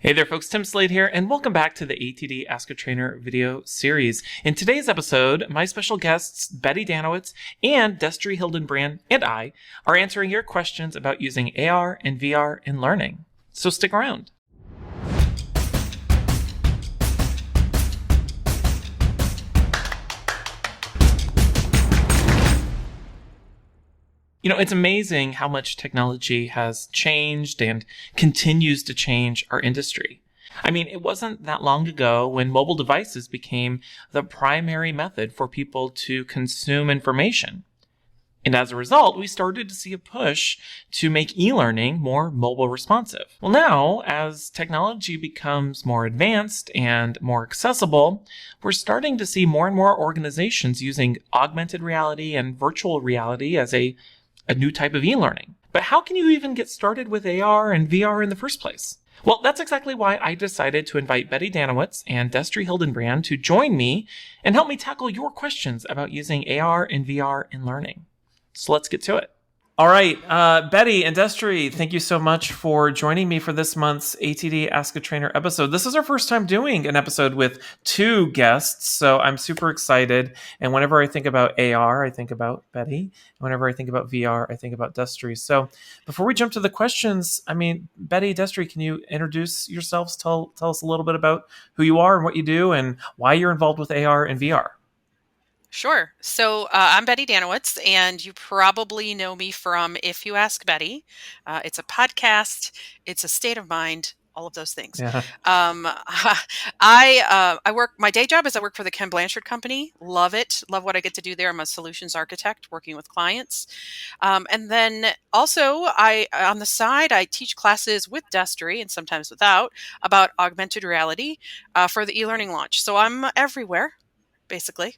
Hey there folks, Tim Slade here, and welcome back to the ATD Ask a Trainer video series. In today's episode, my special guests, Betty Dannewitz and Destery Hildenbrand and I are answering your questions about using AR and VR in learning. So stick around. You know, it's amazing how much technology has changed and continues to change our industry. I mean, it wasn't that long ago when mobile devices became the primary method for people to consume information. And as a result, we started to see a push to make e-learning more mobile responsive. Well, now, as technology becomes more advanced and more accessible, we're starting to see more and more organizations using augmented reality and virtual reality as a new type of e-learning. But how can you even get started with AR and VR in the first place? Well, that's exactly why I decided to invite Betty Dannewitz and Destery Hildenbrand to join me and help me tackle your questions about using AR and VR in learning. So let's get to it. All right, Betty and Destery, thank you so much for joining me for this month's ATD Ask a Trainer episode. This is our first time doing an episode with two guests, so I'm super excited. And whenever I think about AR, I think about Betty. And whenever I think about VR, I think about Destery. So before we jump to the questions, Betty, Destery, can you introduce yourselves? Tell us a little bit about who you are and what you do and why you're involved with AR and VR. Sure. So I'm Betty Dannewitz, and you probably know me from If You Ask Betty. It's a podcast. It's a state of mind. All of those things. Yeah. I work. My day job is I work for the Ken Blanchard Company. Love it. Love what I get to do there. I'm a solutions architect working with clients, and then also I on the side I teach classes with Destery and sometimes without about augmented reality for the e-learning launch. So I'm everywhere. Basically,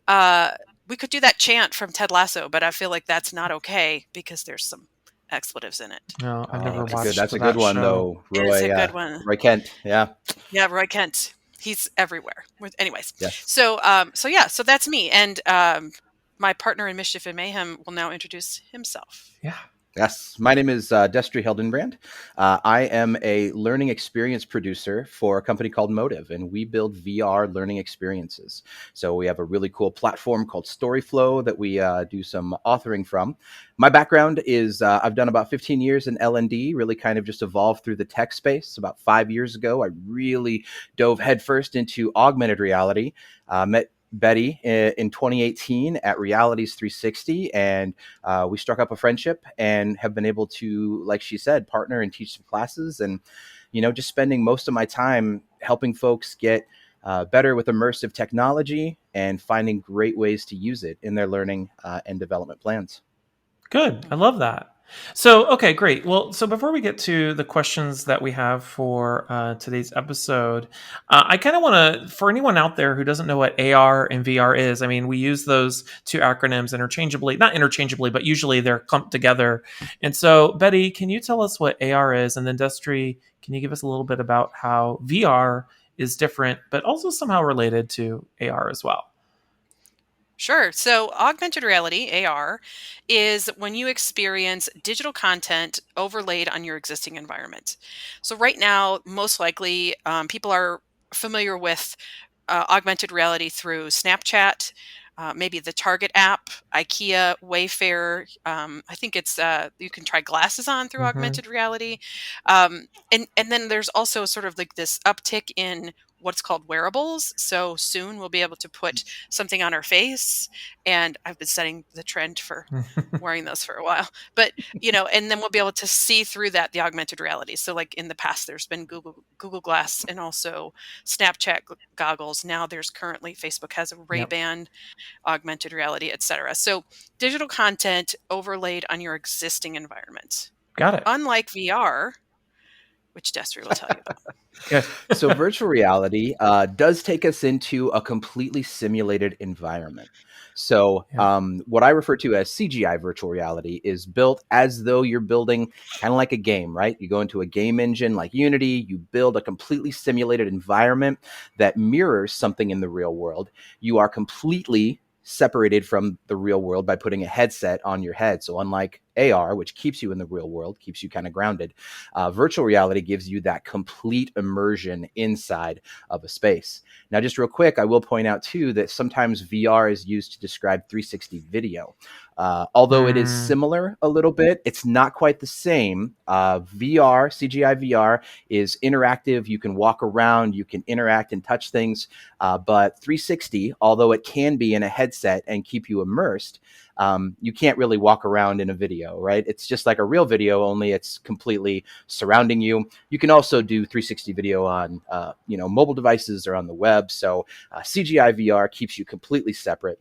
we could do that chant from Ted Lasso, but I feel like that's not okay because there's some expletives in it. No, I've never watched That's a that good one, show. though. It is a good one. Roy Kent. Yeah. Yeah, Roy Kent. He's everywhere. Anyways, Yes. so that's me, and my partner in Mischief and Mayhem will now introduce himself. Yeah. Yes. My name is Destery Hildenbrand. I am a learning experience producer for a company called Motive, and we build VR learning experiences. So we have a really cool platform called StoryFlow that we do some authoring from. My background is I've done about 15 years in L&D, really kind of just evolved through the tech space. About 5 years ago, I really dove headfirst into augmented reality, met Betty in 2018 at Realities 360, and we struck up a friendship and have been able to, like she said, partner and teach some classes, and just spending most of my time helping folks get better with immersive technology and finding great ways to use it in their learning and development plans. Good. I love that. So, okay, great. Well, so before we get to the questions that we have for today's episode, I kind of want to, for anyone out there who doesn't know what AR and VR is, we use those two acronyms interchangeably, not interchangeably, but usually they're clumped together. And so, Betty, can you tell us what AR is? And then Destery, can you give us a little bit about how VR is different, but also somehow related to AR as well? Sure. So augmented reality, AR, is when you experience digital content overlaid on your existing environment. So right now, most likely, people are familiar with augmented reality through Snapchat, maybe the Target app, IKEA, Wayfair. I think it's you can try glasses on through augmented reality, and then there's also sort of like this uptick in what's called wearables. So soon we'll be able to put something on our face, and I've been setting the trend for wearing those for a while. But and then we'll be able to see through the augmented reality. So like in the past, there's been Google Glass and also Snapchat goggles. Now there's currently Facebook has a Ray-Ban augmented reality, etc. So digital content overlaid on your existing environment. Got it. Unlike VR, which Destery will tell you about. Yeah. So virtual reality does take us into a completely simulated environment. So what I refer to as CGI virtual reality is built as though you're building kind of like a game, right? You go into a game engine like Unity, you build a completely simulated environment that mirrors something in the real world. You are completely separated from the real world by putting a headset on your head. So unlike AR, which keeps you in the real world, keeps you kind of grounded. Virtual reality gives you that complete immersion inside of a space. Now, just real quick, I will point out too that sometimes VR is used to describe 360 video. Although it is similar a little bit, it's not quite the same. VR, CGI VR is interactive. You can walk around, you can interact and touch things. But 360, although it can be in a headset and keep you immersed, you can't really walk around in a video, right? It's just like a real video, only it's completely surrounding you. You can also do 360 video on, mobile devices or on the web. So CGI VR keeps you completely separate.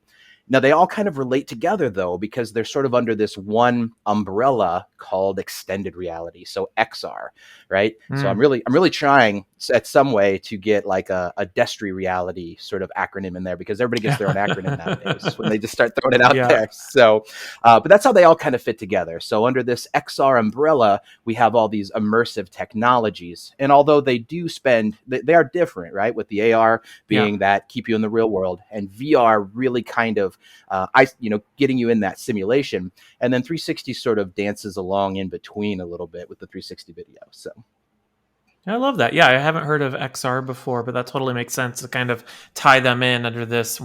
Now, they all kind of relate together, though, because they're sort of under this one umbrella called extended reality. So XR, right? So I'm really trying at some way to get like a Destery reality sort of acronym in there, because everybody gets their own acronym nowadays when they just start throwing it out there. So, but that's how they all kind of fit together. So under this XR umbrella, we have all these immersive technologies. And although they do they are different, right? With the AR being that keep you in the real world, and VR really kind of getting you in that simulation, and then 360 sort of dances along in between a little bit with the 360 video. So I love that. Yeah, I haven't heard of XR before, but that totally makes sense to kind of tie them in under this,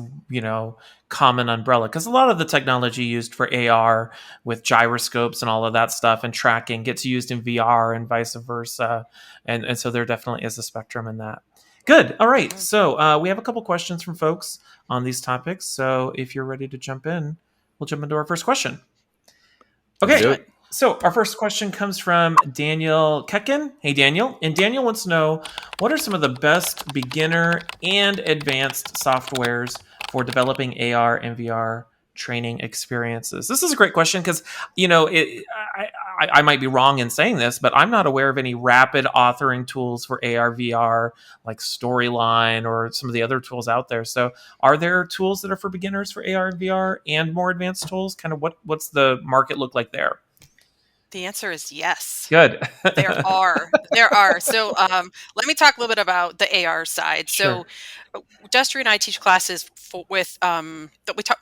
common umbrella. Because a lot of the technology used for AR with gyroscopes and all of that stuff and tracking gets used in VR and vice versa. And so there definitely is a spectrum in that. Good. All right. So we have a couple questions from folks on these topics. So if you're ready to jump in, we'll jump into our first question. Okay. So our first question comes from Daniel Kekin. Hey, Daniel. And Daniel wants to know, what are some of the best beginner and advanced softwares for developing AR and VR training experiences? This is a great question because, I might be wrong in saying this, but I'm not aware of any rapid authoring tools for AR, VR, like Storyline or some of the other tools out there. So are there tools that are for beginners for AR and VR and more advanced tools? Kind of what's the market look like there? The answer is yes. Good. There are. So let me talk a little bit about the AR side. Sure. So Destry and I teach classes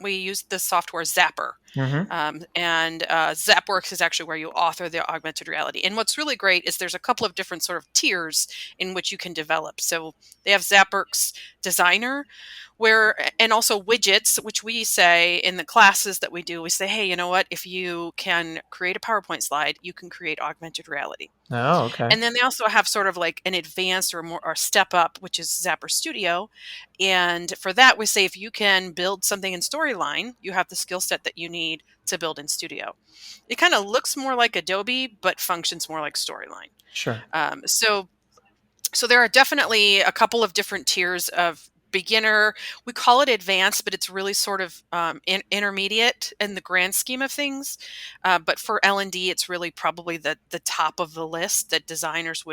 we use the software Zapper. And ZapWorks is actually where you author the augmented reality. And what's really great is there's a couple of different sort of tiers in which you can develop. So they have ZapWorks Designer, and also widgets, which we say in the classes that we do, we say, hey, you know what? If you can create a PowerPoint slide, you can create augmented reality. Oh, okay. And then they also have sort of like an advanced or step up, which is Zapper Studio. And for that, we say if you can build something in Storyline, you have the skill set that you need to build in Studio. It kind of looks more like Adobe, but functions more like Storyline. Sure. So there are definitely a couple of different tiers of beginner. We call it advanced, but it's really sort of intermediate in the grand scheme of things. But for L&D, it's really probably the top of the list that designers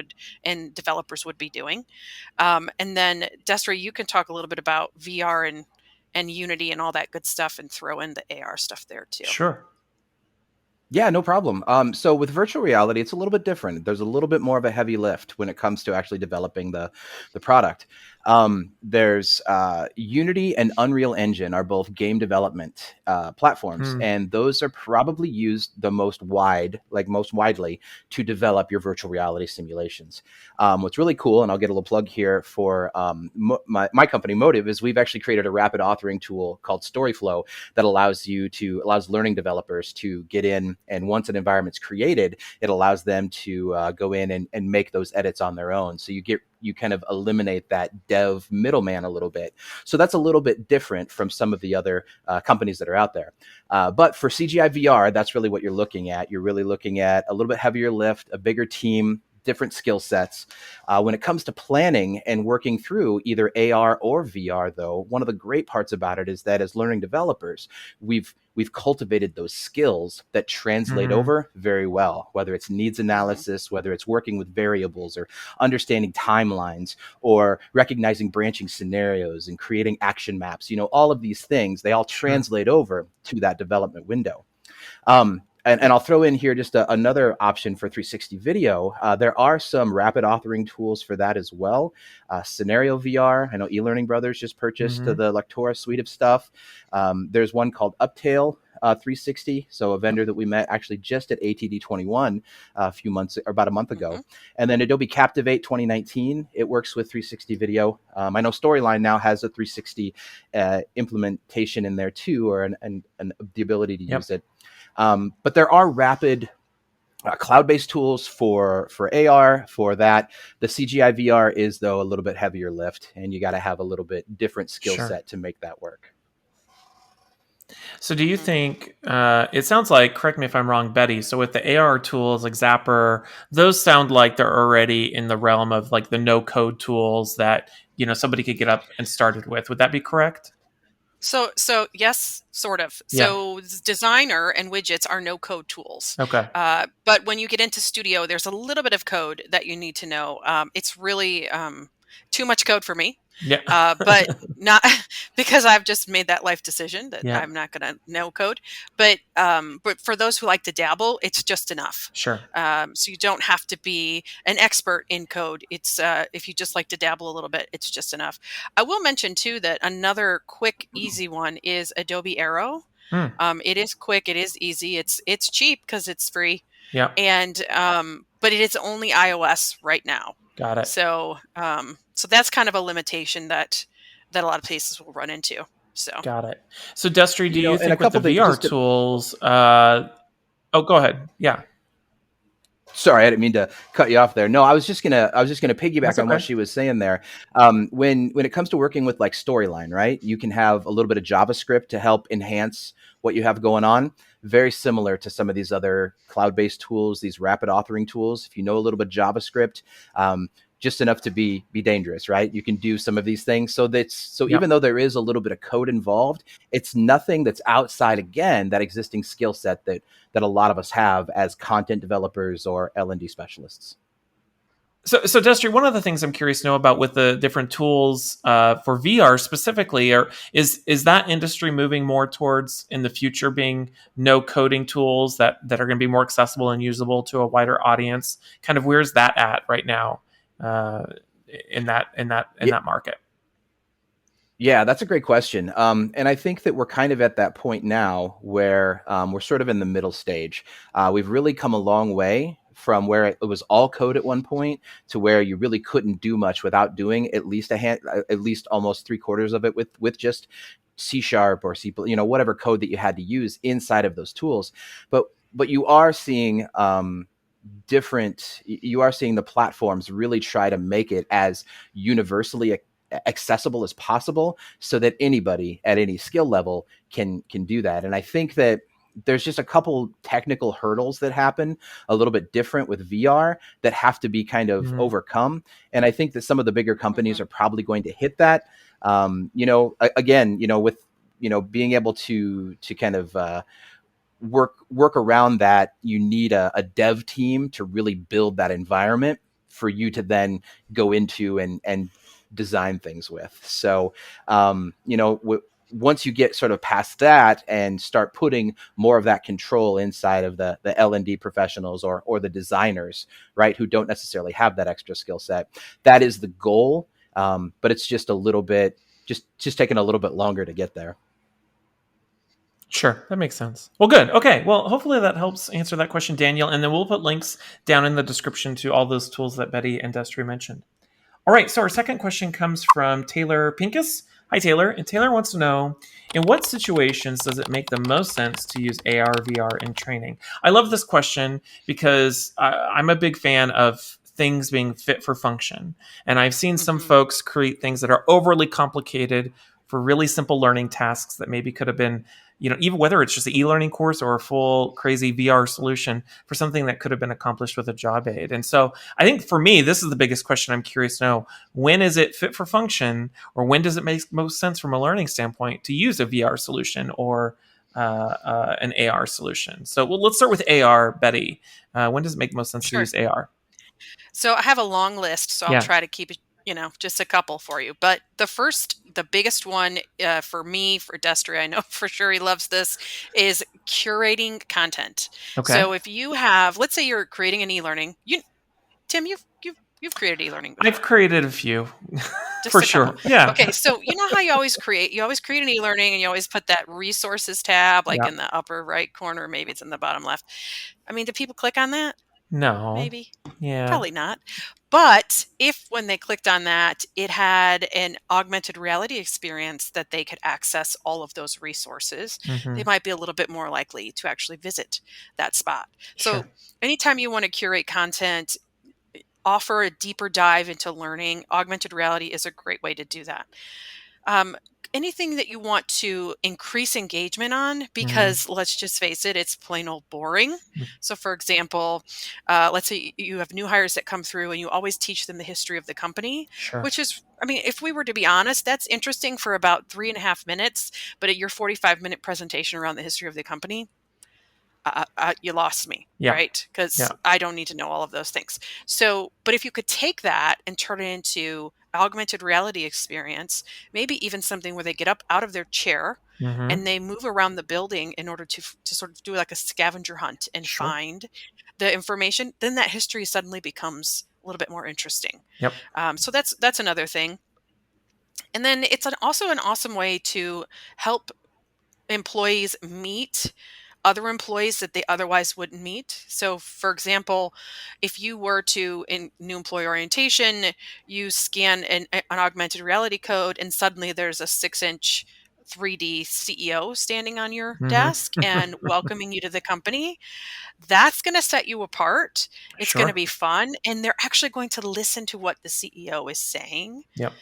and developers would be doing. And then Destry, you can talk a little bit about VR and Unity and all that good stuff, and throw in the AR stuff there too. Sure. Yeah, no problem. So with virtual reality, it's a little bit different. There's a little bit more of a heavy lift when it comes to actually developing the product. There's Unity and Unreal Engine are both game development platforms, and those are probably used most widely to develop your virtual reality simulations. What's really cool, and I'll get a little plug here for my company Motive, is we've actually created a rapid authoring tool called StoryFlow that allows learning developers to get in, and once an environment's created, it allows them to go in and make those edits on their own. So you kind of eliminate that dev middleman a little bit. So that's a little bit different from some of the other companies that are out there. But for CGI VR, that's really what you're looking at. You're really looking at a little bit heavier lift, a bigger team, different skill sets. When it comes to planning and working through either AR or VR, though, one of the great parts about it is that as learning developers, we've cultivated those skills that translate over very well, whether it's needs analysis, whether it's working with variables or understanding timelines or recognizing branching scenarios and creating action maps. All of these things, they all translate over to that development window. And I'll throw in here just another option for 360 video. There are some rapid authoring tools for that as well. Scenario VR. I know eLearning Brothers just purchased the Lectora suite of stuff. There's one called Uptail. 360, so a vendor that we met actually just at ATD 21 a few months or about a month ago. And then Adobe Captivate 2019, it works with 360 video. I know Storyline now has a 360 implementation in there too, or the ability to use it. But there are rapid cloud-based tools for AR for that. The CGI VR is, though, a little bit heavier lift, and you got to have a little bit different skill set to make that work. So do you think, it sounds like, correct me if I'm wrong, Betty, so with the AR tools like Zapper, those sound like they're already in the realm of like the no-code tools that, somebody could get up and started with. Would that be correct? So yes, sort of. So Designer and widgets are no code tools. Okay. But when you get into Studio, there's a little bit of code that you need to know. It's really too much code for me. Yeah. But not because I've just made that life decision that I'm not going to know code. But for those who like to dabble, it's just enough. Sure. So you don't have to be an expert in code. It's if you just like to dabble a little bit, it's just enough. I will mention too that another quick, easy one is Adobe Aero. It is quick. It is easy. It's cheap because it's free. Yeah. And but it is only iOS right now. Got it. So so that's kind of a limitation that a lot of places will run into. So got it. So Destery, do you think with the VR tools? Oh, go ahead. Yeah. Sorry, I didn't mean to cut you off there. No, I was just gonna piggyback on what she was saying there. When it comes to working with like Storyline, right? You can have a little bit of JavaScript to help enhance what you have going on. Very similar to some of these other cloud-based tools, these rapid authoring tools. If you know a little bit of JavaScript, just enough to be dangerous, right? You can do some of these things. So even though there is a little bit of code involved, it's nothing that's outside, again, that existing skill set that a lot of us have as content developers or L&D specialists. So Destry, one of the things I'm curious to know about with the different tools for VR specifically is that industry moving more towards, in the future, being no coding tools that are going to be more accessible and usable to a wider audience? Kind of where's that at right now in that market? Yeah, that's a great question. And I think that we're kind of at that point now where we're sort of in the middle stage. We've really come a long way from where it was all code at one point to where you really couldn't do much without doing at least almost 3/4 of it with just C# or C, whatever code that you had to use inside of those tools. But you are seeing the platforms really try to make it as universally accessible as possible so that anybody at any skill level can do that. And I think that there's just a couple technical hurdles that happen a little bit different with VR that have to be kind of overcome. And I think that some of the bigger companies are probably going to hit that. With being able to kind of work around that, you need a dev team to really build that environment for you to then go into and design things with. So, once you get sort of past that and start putting more of that control inside of the L&D professionals or the designers, right, who don't necessarily have that extra skill set, that is the goal. But it's just a little bit, just taking a little bit longer to get there. Sure, that makes sense. Well, good. Okay, well, hopefully that helps answer that question, Daniel. And then we'll put links down in the description to all those tools that Betty and Destry mentioned. All right, so our second question comes from Taylor Pincus. Hi, Taylor. And Taylor wants to know, in what situations does it make the most sense to use AR, VR in training? I love this question because I'm a big fan of things being fit for function. And I've seen some folks create things that are overly complicated for really simple learning tasks that maybe could have been, even whether it's just an e-learning course or a full crazy VR solution for something that could have been accomplished with a job aid. And so I think for me, this is the biggest question I'm curious to know. When is it fit for function, or when does it make most sense from a learning standpoint to use a VR solution or an AR solution? So let's start with AR, Betty. When does it make most sense to use AR? So I have a long list, so I'll try to keep it, just a couple for you. But the biggest one for me, for Destry, I know for sure he loves this, is curating content. Okay. So if you have, let's say you're creating an e-learning, Tim, you've You've created e-learning before. I've created a few. Just For a sure. couple. Yeah. Okay, so you know how you always create an e-learning and you always put that resources tab like Yeah. in the upper right corner, maybe it's in the bottom left. I mean, do people click on that? No. Maybe. Yeah. Probably not. But if when they clicked on that, it had an augmented reality experience that they could access all of those resources, they might be a little bit more likely to actually visit that spot. So Sure. anytime you want to curate content, offer a deeper dive into learning, augmented reality is a great way to do that. Anything that you want to increase engagement on, because let's just face it, it's plain old boring. So, for example, let's say you have new hires that come through and you always teach them the history of the company, Sure. which is, I mean, if we were to be honest, that's interesting for about 3.5 minutes, but at your 45-minute presentation around the history of the company, you lost me, Yeah. right? Because I don't need to know all of those things. So, but if you could take that and turn it into augmented reality experience, maybe even something where they get up out of their chair and they move around the building in order to sort of do like a scavenger hunt and Sure. find the information, then that history suddenly becomes a little bit more interesting. Yep. So that's another thing. And then it's also an awesome way to help employees meet other employees that they otherwise wouldn't meet. So, for example, if you were to, in new employee orientation, you scan an augmented reality code and suddenly there's a 6-inch 3D CEO standing on your desk and welcoming you to the company, that's going to set you apart. It's going to Sure. be fun. And they're actually going to listen to what the CEO is saying. Yep.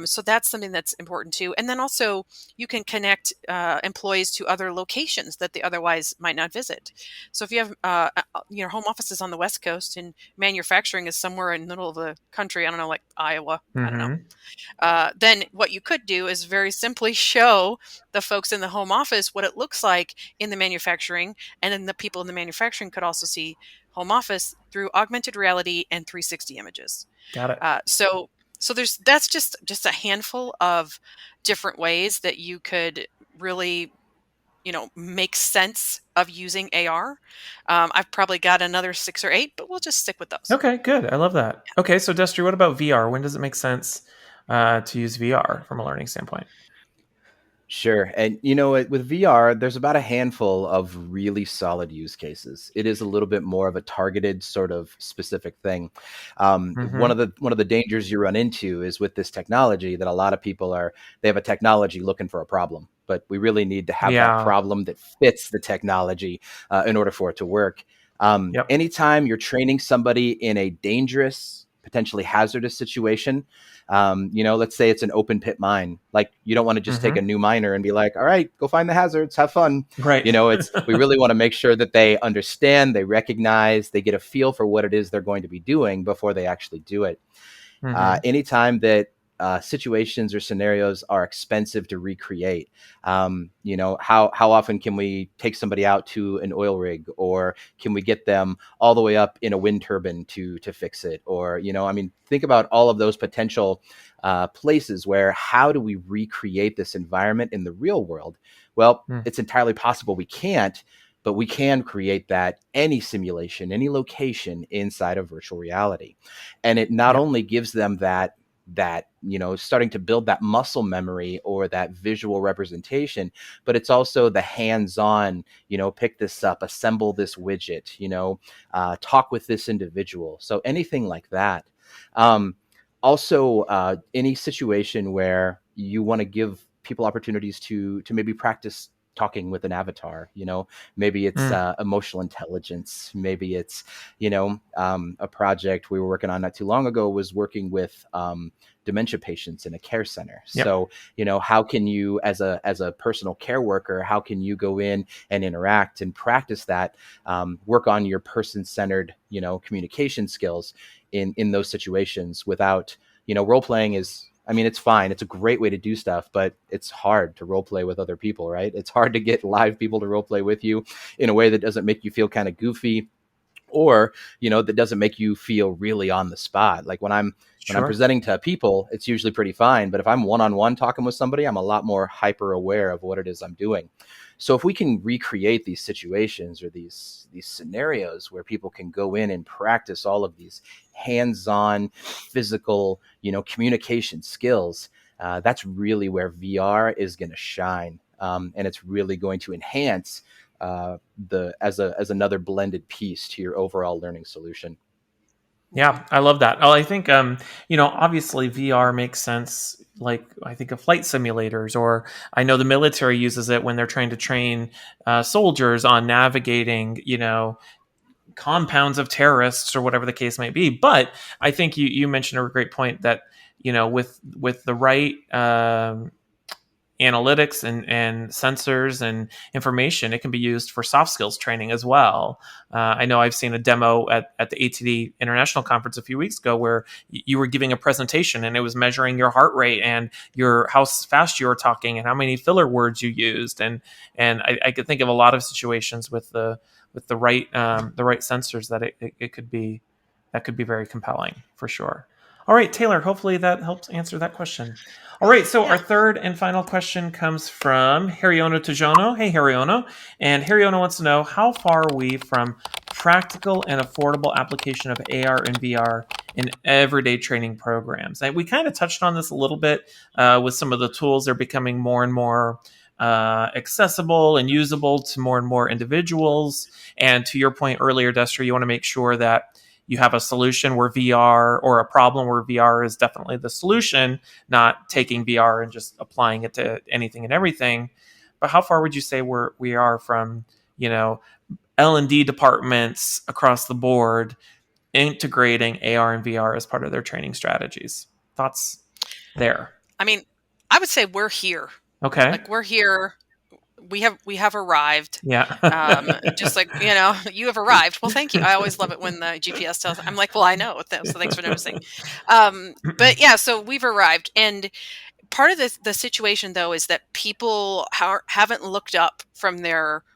So that's something that's important too. And then also you can connect employees to other locations that they otherwise might not visit. So if you have home offices on the West Coast and manufacturing is somewhere in the middle of the country, I don't know, like Iowa, I don't know. Then what you could do is very simply show the folks in the home office what it looks like in the manufacturing, and then the people in the manufacturing could also see home office through augmented reality and 360 images. Got it. So that's just a handful of different ways that you could really, make sense of using AR. I've probably got another 6 or 8, but we'll just stick with those. Okay, good. I love that. Okay, so Destry, what about VR? When does it make sense to use VR from a learning standpoint? Sure. And with VR, there's about a handful of really solid use cases. It is a little bit more of a targeted sort of specific thing. One of the dangers you run into is with this technology that a lot of people they have a technology looking for a problem, but we really need to have that problem that fits the technology in order for it to work. Anytime you're training somebody in a dangerous, potentially hazardous situation, let's say it's an open pit mine. Like, you don't want to just take a new miner and be like, all right, go find the hazards, have fun. Right. We really want to make sure that they understand, they recognize, they get a feel for what it is they're going to be doing before they actually do it. Anytime that situations or scenarios are expensive to recreate, how often can we take somebody out to an oil rig, or can we get them all the way up in a wind turbine to fix it? Or, think about all of those potential places where, how do we recreate this environment in the real world? Well, it's entirely possible we can't, but we can create that any simulation, any location inside of virtual reality. And it not only gives them that starting to build that muscle memory or that visual representation, but it's also the hands-on, pick this up, assemble this widget, talk with this individual. So anything like that. Also, any situation where you want to give people opportunities to maybe practice talking with an avatar, maybe it's emotional intelligence, maybe it's, a project we were working on not too long ago was working with dementia patients in a care center. So, how can you, as a personal care worker, how can you go in and interact and practice that, work on your person-centered, communication skills in those situations without, role-playing is, it's fine. It's a great way to do stuff, but it's hard to role play with other people, right? It's hard to get live people to role play with you in a way that doesn't make you feel kind of goofy, or, that doesn't make you feel really on the spot. Like when I'm Sure. presenting to people, it's usually pretty fine. But if I'm one-on-one talking with somebody, I'm a lot more hyper aware of what it is I'm doing. So if we can recreate these situations or these scenarios where people can go in and practice all of these hands-on physical, communication skills, that's really where VR is going to shine. And it's really going to enhance as another blended piece to your overall learning solution. Yeah, I love that. Oh, I think obviously VR makes sense. Like I think of flight simulators, or I know the military uses it when they're trying to train soldiers on navigating, compounds of terrorists or whatever the case might be. But I think you mentioned a great point that with the right analytics and sensors and information, it can be used for soft skills training as well. I know I've seen a demo at the ATD International Conference a few weeks ago where you were giving a presentation and it was measuring your heart rate and how fast you were talking and how many filler words you used. And I could think of a lot of situations with the right sensors that it could be very compelling for sure. All right, Taylor, hopefully that helps answer that question. All right, so our third and final question comes from Hariono Tajono. Hey, Hariono. And Hariono wants to know, how far are we from practical and affordable application of AR and VR in everyday training programs? And we kind of touched on this a little bit with some of the tools. They're becoming more and more accessible and usable to more and more individuals. And to your point earlier, Destry, you want to make sure that you have a solution where VR, or a problem where VR is definitely the solution, not taking VR and just applying it to anything and everything. But how far would you say we are from, L&D departments across the board integrating AR and VR as part of their training strategies? Thoughts there? I mean, I would say we're here. Okay. Like we're here. We have arrived. Yeah. Just like, you have arrived. Well, thank you. I always love it when the GPS tells. I'm like, well, I know. So thanks for noticing. But yeah, so we've arrived. And part of the situation, though, is that people haven't looked up from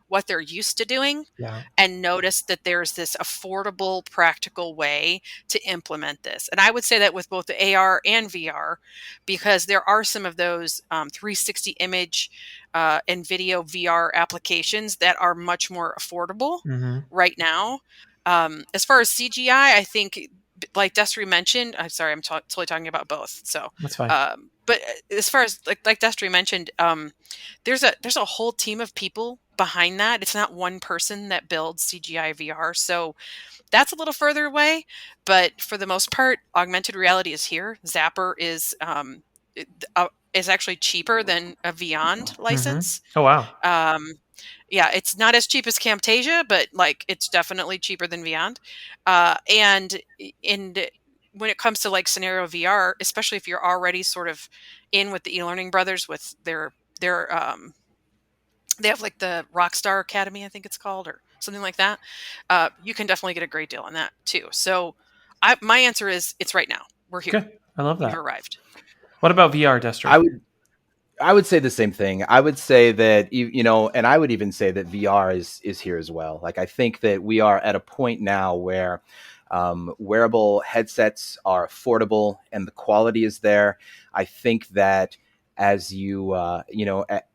what they're used to doing and noticed that there's this affordable, practical way to implement this. And I would say that with both the AR and VR, because there are some of those 360 image and video VR applications that are much more affordable right now. As far as CGI, I think, like Destry mentioned, I'm sorry, I'm totally talking about both. So that's fine. But as far as like Destry mentioned, there's a whole team of people behind that. It's not one person that builds CGI VR. So that's a little further away. But for the most part, augmented reality is here. Zapper is actually cheaper than a Beyond license. Oh, wow. Yeah, it's not as cheap as Camtasia, but like it's definitely cheaper than Beyond. And when it comes to like scenario VR, especially if you're already sort of in with the e-learning brothers with their they have like the Rockstar Academy, I think it's called, or something like that. You can definitely get a great deal on that too. So my answer is it's right now. We're here. Good. I love that. We've arrived. What about VR, Destry? I would say the same thing. I would say that, and I would even say that VR is here as well. Like, I think that we are at a point now where wearable headsets are affordable and the quality is there. I think that as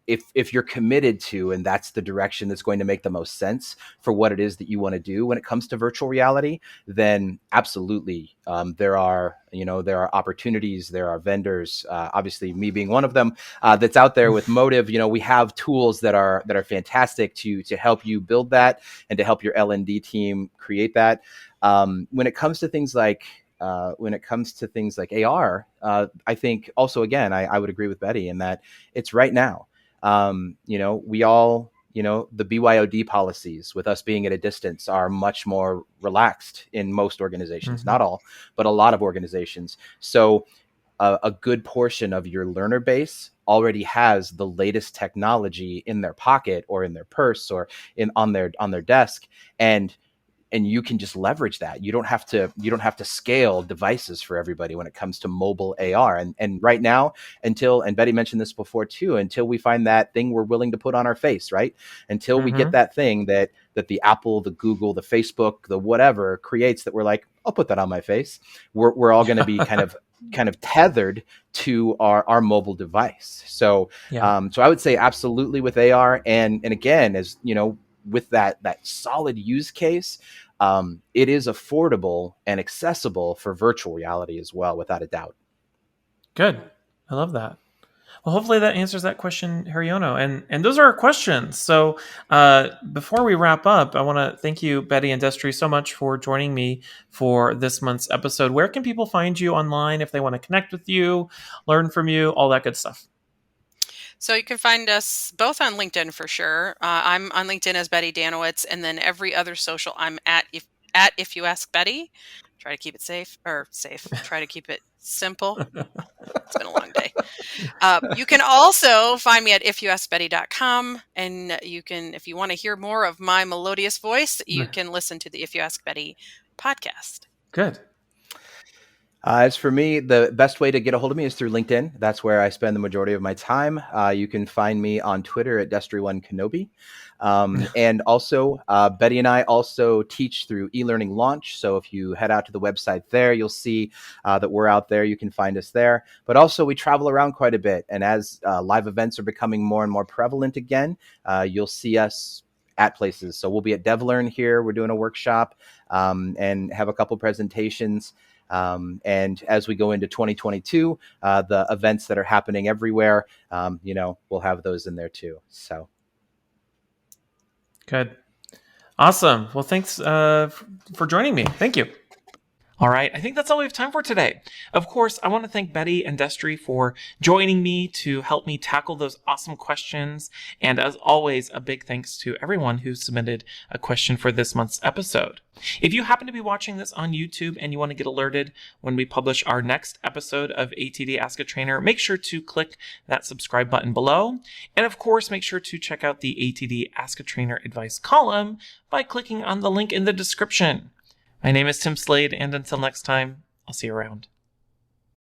if you're committed to, and that's the direction that's going to make the most sense for what it is that you want to do when it comes to virtual reality, then absolutely, there are opportunities, there are vendors, obviously me being one of them, that's out there with Motive. We have tools that are fantastic to help you build that and to help your L&D team create that. When it comes to things like AR, I think also, again, I would agree with Betty in that it's right now. We all, the BYOD policies with us being at a distance are much more relaxed in most organizations, not all, but a lot of organizations. So a good portion of your learner base already has the latest technology in their pocket or in their purse or on their desk. And and you can just leverage that. You don't have to scale devices for everybody when it comes to mobile AR. And right now, and Betty mentioned this before too, until we find that thing we're willing to put on our face, right? Until we get that thing that the Apple, the Google, the Facebook, the whatever creates, that we're like, I'll put that on my face. We're all going to be kind of tethered to our mobile device. So so I would say absolutely with AR, and again, as you know, with that solid use case, it is affordable and accessible for virtual reality as well, without a doubt. Good. I love that. Well, hopefully that answers that question, Haryono. And those are our questions. So before we wrap up, I want to thank you, Betty and Destery, so much for joining me for this month's episode. Where can people find you online if they want to connect with you, learn from you, all that good stuff? So you can find us both on LinkedIn for sure. I'm on LinkedIn as Betty Dannewitz, and then every other social I'm at if you ask Betty. Try to keep it safe. Try to keep it simple. It's been a long day. You can also find me at ifyouaskbetty.com, and you can, if you want to hear more of my melodious voice, you can listen to the If You Ask Betty podcast. Good. As for me, the best way to get a hold of me is through LinkedIn. That's where I spend the majority of my time. You can find me on Twitter at Destery1Kenobi. And also, Betty and I also teach through eLearning Launch. So if you head out to the website there, you'll see that we're out there. You can find us there. But also, we travel around quite a bit. And as live events are becoming more and more prevalent again, you'll see us at places. So we'll be at DevLearn here. We're doing a workshop and have a couple presentations. And as we go into 2022, the events that are happening everywhere, we'll have those in there too. So. Good. Awesome. Well, thanks for joining me. Thank you. All right. I think that's all we have time for today. Of course, I want to thank Betty and Destery for joining me to help me tackle those awesome questions. And as always, a big thanks to everyone who submitted a question for this month's episode. If you happen to be watching this on YouTube and you want to get alerted when we publish our next episode of ATD Ask a Trainer, make sure to click that subscribe button below. And of course, make sure to check out the ATD Ask a Trainer advice column by clicking on the link in the description. My name is Tim Slade, and until next time, I'll see you around.